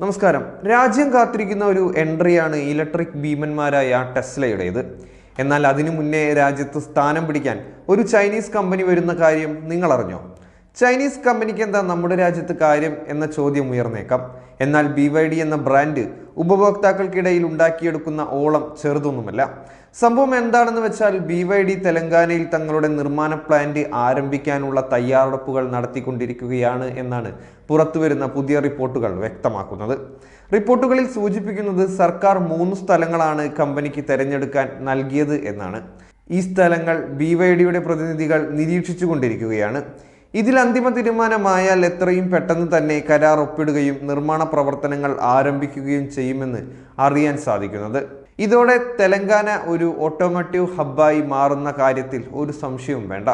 നമസ്കാരം. രാജ്യം കാത്തിരിക്കുന്ന ഒരു എൻട്രിയാണ് ഇലക്ട്രിക് ഭീമന്മാരായ ടെസ്ലയുടേത്. എന്നാൽ അതിനു മുന്നേ രാജ്യത്ത് സ്ഥാനം പിടിക്കാൻ ഒരു ചൈനീസ് കമ്പനി വരുന്ന കാര്യം നിങ്ങൾ അറിഞ്ഞോ? ചൈനീസ് കമ്പനിക്ക് എന്താ നമ്മുടെ രാജ്യത്ത് കാര്യം എന്ന ചോദ്യം ഉയർന്നേക്കാം. എന്നാൽ BYD എന്ന ബ്രാൻഡ് ഉപഭോക്താക്കൾക്കിടയിൽ ഉണ്ടാക്കിയെടുക്കുന്ന ഓളം ചെറുതൊന്നുമല്ല. സംഭവം എന്താണെന്ന് വെച്ചാൽ BYD തെലങ്കാനയിൽ തങ്ങളുടെ നിർമ്മാണ പ്ലാന്റ് ആരംഭിക്കാനുള്ള തയ്യാറെടുപ്പുകൾ നടത്തിക്കൊണ്ടിരിക്കുകയാണ് എന്നാണ് പുറത്തുവരുന്ന പുതിയ റിപ്പോർട്ടുകൾ വ്യക്തമാക്കുന്നത്. റിപ്പോർട്ടുകളിൽ സൂചിപ്പിക്കുന്നത് സർക്കാർ 3 സ്ഥലങ്ങളാണ് കമ്പനിക്ക് തിരഞ്ഞെടുക്കാൻ നൽകിയത് എന്നാണ്. ഈ സ്ഥലങ്ങൾ BYDയുടെ പ്രതിനിധികൾ നിരീക്ഷിച്ചു കൊണ്ടിരിക്കുകയാണ്. ഇതിൽ അന്തിമ തീരുമാനമായാൽ എത്രയും പെട്ടെന്ന് തന്നെ കരാർ ഒപ്പിടുകയും നിർമ്മാണ പ്രവർത്തനങ്ങൾ ആരംഭിക്കുകയും ചെയ്യുമെന്ന് അറിയാൻ സാധിക്കുന്നത്. ഇതോടെ തെലങ്കാന ഒരു ഓട്ടോമോട്ടീവ് ഹബ്ബായി മാറുന്ന കാര്യത്തിൽ ഒരു സംശയവും വേണ്ട.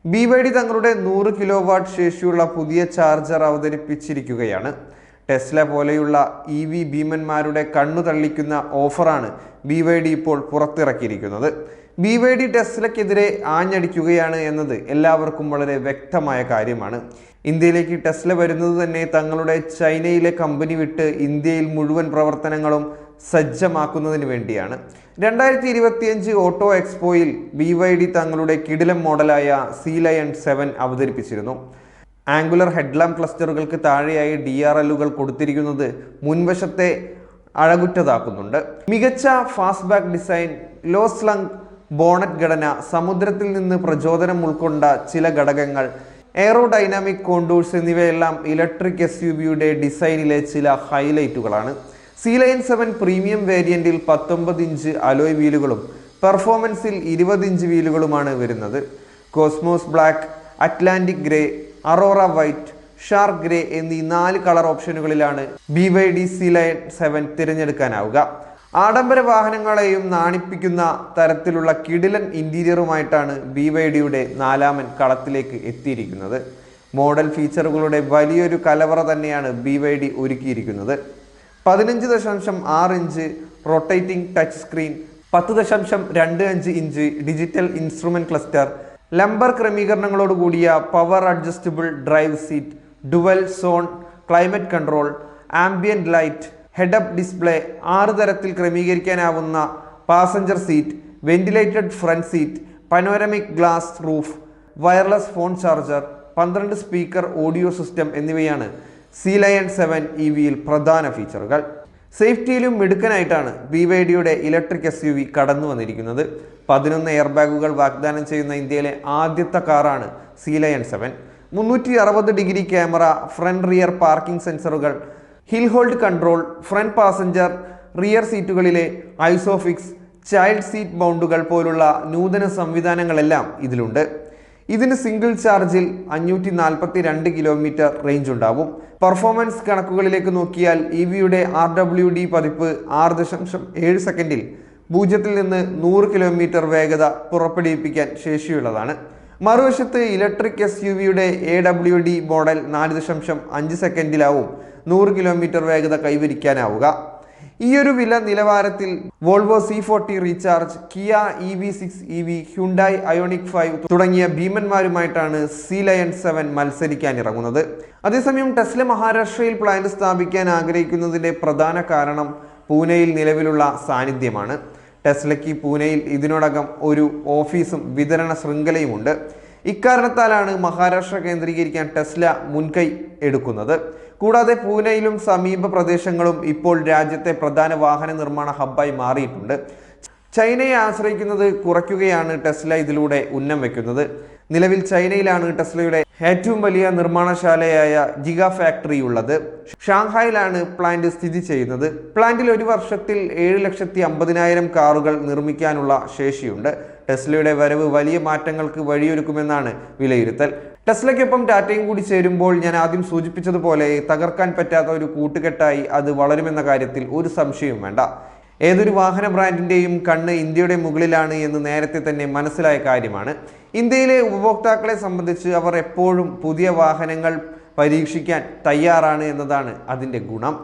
BYD തങ്ങളുടെ 100 കിലോവാട്ട് ശേഷിയുള്ള പുതിയ ചാർജർ അവതരിപ്പിച്ചിരിക്കുകയാണ്. ടെസ്ല പോലെയുള്ള EV ഭീമന്മാരുടെ കണ്ണു തള്ളിക്കുന്ന ഓഫറാണ് BYD ഇപ്പോൾ പുറത്തിറക്കിയിരിക്കുന്നത്. BYD ടെസ്ലയ്ക്കെതിരെ ആഞ്ഞടിക്കുകയാണ് എന്നത് എല്ലാവർക്കും വളരെ വ്യക്തമായ കാര്യമാണ്. ഇന്ത്യയിലേക്ക് ടെസ്ല വരുന്നത് തന്നെ തങ്ങളുടെ ചൈനയിലെ കമ്പനി വിട്ട് ഇന്ത്യയിൽ മുഴുവൻ പ്രവർത്തനങ്ങളും സജ്ജമാക്കുന്നതിന് വേണ്ടിയാണ്. 2025 ഓട്ടോ എക്സ്പോയിൽ BYD തങ്ങളുടെ കിടിലം മോഡലായ സീ ലയൺ 7 അവതരിപ്പിച്ചിരുന്നു. ആംഗുലർ ഹെഡ്ലാമ്പ് ക്ലസ്റ്ററുകൾക്ക് താഴെയായി DRLകൾ കൊടുത്തിരിക്കുന്നത് മുൻവശത്തെ അഴകുറ്റതാക്കുന്നുണ്ട്. മികച്ച fastback design, law slung bonnet ഘടന, സമുദ്രത്തിൽ നിന്ന് പ്രചോദനം ഉൾക്കൊണ്ട ചില ഘടകങ്ങൾ, എയറോഡൈനാമിക് കോണ്ടൂഴ്സ് എന്നിവയെല്ലാം ഇലക്ട്രിക് SUVയുടെ ഡിസൈനിലെ ചില ഹൈലൈറ്റുകളാണ്. സീ ലയൺ 7 പ്രീമിയം വേരിയന്റിൽ 19 ഇഞ്ച് അലോയ് വീലുകളും പെർഫോമൻസിൽ 20 ഇഞ്ച് വീലുകളുമാണ് വരുന്നത്. Cosmos black, Atlantic grey, aurora white, shark grey എന്നീ 4 കളർ ഓപ്ഷനുകളിലാണ് BYD സീ ലയൺ 7 തിരഞ്ഞെടുക്കാനാവുക. ആഡംബര വാഹനങ്ങളെയും നാണിപ്പിക്കുന്ന തരത്തിലുള്ള കിടിലൻ ഇന്റീരിയറുമായിട്ടാണ് BYDയുടെ 4ാമൻ കളത്തിലേക്ക് എത്തിയിരിക്കുന്നത്. മോഡൽ ഫീച്ചറുകളുടെ വലിയൊരു കലവറ തന്നെയാണ് BYD ഒരുക്കിയിരിക്കുന്നത്. 15.6 inch rotating touch screen, 10.25 inch digital instrument cluster, lumbar ക്രമീകരണങ്ങളോടുകൂടിയ power adjustable drive seat, dual zone climate control, ambient light, head up display, 6 തരത്തിൽ ക്രമീകരിക്കാനാവുന്ന passenger seat, ventilated front seat, panoramic glass roof, wireless phone charger, 12 speaker audio system എന്നിവയാണ് Sea Lion 7 EVയിൽ പ്രധാന ഫീച്ചറുകൾ. സേഫ്റ്റിയിലും മിടുക്കനായിട്ടാണ് BYDയുടെ electric SUV കടന്നു വന്നിരിക്കുന്നത്. 11 air ബാഗുകൾ വാഗ്ദാനം ചെയ്യുന്ന ഇന്ത്യയിലെ ആദ്യത്തെ കാറാണ് Sea Lion 7. 360 degree camera, front rear parking സെൻസറുകൾ, hill hold control, front passenger rear സീറ്റുകളിലെ ഐസോഫിക്സ്, ചൈൽഡ് സീറ്റ് മൗണ്ടുകൾ പോലുള്ള നൂതന സംവിധാനങ്ങളെല്ലാം ഇതിലുണ്ട്. ഇതിന് സിംഗിൾ ചാർജിൽ 542 കിലോമീറ്റർ റേഞ്ച് ഉണ്ടാവും. പെർഫോമൻസ് കണക്കുകളിലേക്ക് നോക്കിയാൽ EVയുടെ RWD പതിപ്പ് 6.7 സെക്കൻഡിൽ 0 നിന്ന് 100 കിലോമീറ്റർ വേഗത പുറപ്പെടുവിപ്പിക്കാൻ ശേഷിയുള്ളതാണ്. മറുവശത്ത് ഇലക്ട്രിക് SUVയുടെ AWD മോഡൽ 4.5 സെക്കൻഡിലാവും 100 കിലോമീറ്റർ വേഗത കൈവരിക്കാനാവുക. ഈയൊരു വില നിലവാരത്തിൽ Volvo C40 recharge, Kia EV6 EV, Hyundai ionic 5 തുടങ്ങിയ ഭീമന്മാരുമായിട്ടാണ് സീ ലയൺ 7 മത്സരിക്കാനിറങ്ങുന്നത്. അതേസമയം ടെസ്ല മഹാരാഷ്ട്രയിൽ പ്ലാന്റ് സ്ഥാപിക്കാൻ ആഗ്രഹിക്കുന്നതിന്റെ പ്രധാന കാരണം പൂനെയിൽ നിലവിലുള്ള സാന്നിധ്യമാണ്. ടെസ്ലയ്ക്ക് പൂനെയിൽ ഇതിനോടകം ഒരു ഓഫീസും വിതരണ ശൃംഖലയുമുണ്ട്. ഇക്കാരണത്താലാണ് മഹാരാഷ്ട്ര കേന്ദ്രീകരിക്കാൻ ടെസ്ല മുൻകൈ എടുക്കുന്നത്. കൂടാതെ പൂനെയിലും സമീപ പ്രദേശങ്ങളും ഇപ്പോൾ രാജ്യത്തെ പ്രധാന വാഹന നിർമ്മാണ ഹബ്ബായി മാറിയിട്ടുണ്ട്. ചൈനയെ ആശ്രയിക്കുന്നത് കുറയ്ക്കുകയാണ് ടെസ്ല ഇതിലൂടെ ഉന്നം വെക്കുന്നത്. നിലവിൽ ചൈനയിലാണ് ടെസ്ലയുടെ ഏറ്റവും വലിയ നിർമ്മാണശാലയായ ജിഗാ ഫാക്ടറി ഉള്ളത്. ഷാങ്ഹായിലാണ് പ്ലാന്റ് സ്ഥിതി ചെയ്യുന്നത്. പ്ലാന്റിൽ ഒരു വർഷത്തിൽ 7,50,000 കാറുകൾ നിർമ്മിക്കാനുള്ള ശേഷിയുണ്ട്. ടെസ്ലയുടെ വരവ് വലിയ മാറ്റങ്ങൾക്ക് വഴിയൊരുക്കുമെന്നാണ് വിലയിരുത്തൽ. ടെസ്ലയ്ക്കൊപ്പം ടാറ്റയും കൂടി ചേരുമ്പോൾ ഞാൻ ആദ്യം സൂചിപ്പിച്ചതുപോലെ തകർക്കാൻ പറ്റാത്ത ഒരു കൂട്ടുകെട്ടായി അത് വളരുമെന്ന കാര്യത്തിൽ ഒരു സംശയവും വേണ്ട. ഏതൊരു വാഹന ബ്രാൻഡിന്റെയും കണ്ണ് ഇന്ത്യയുടെ മുകളിലാണ് എന്ന് നേരത്തെ തന്നെ മനസ്സിലായ കാര്യമാണ്. ഇന്ത്യയിലെ ഉപഭോക്താക്കളെ സംബന്ധിച്ച് അവർ എപ്പോഴും പുതിയ വാഹനങ്ങൾ പരീക്ഷിക്കാൻ തയ്യാറാണ് എന്നതാണ് അതിൻ്റെ ഗുണം.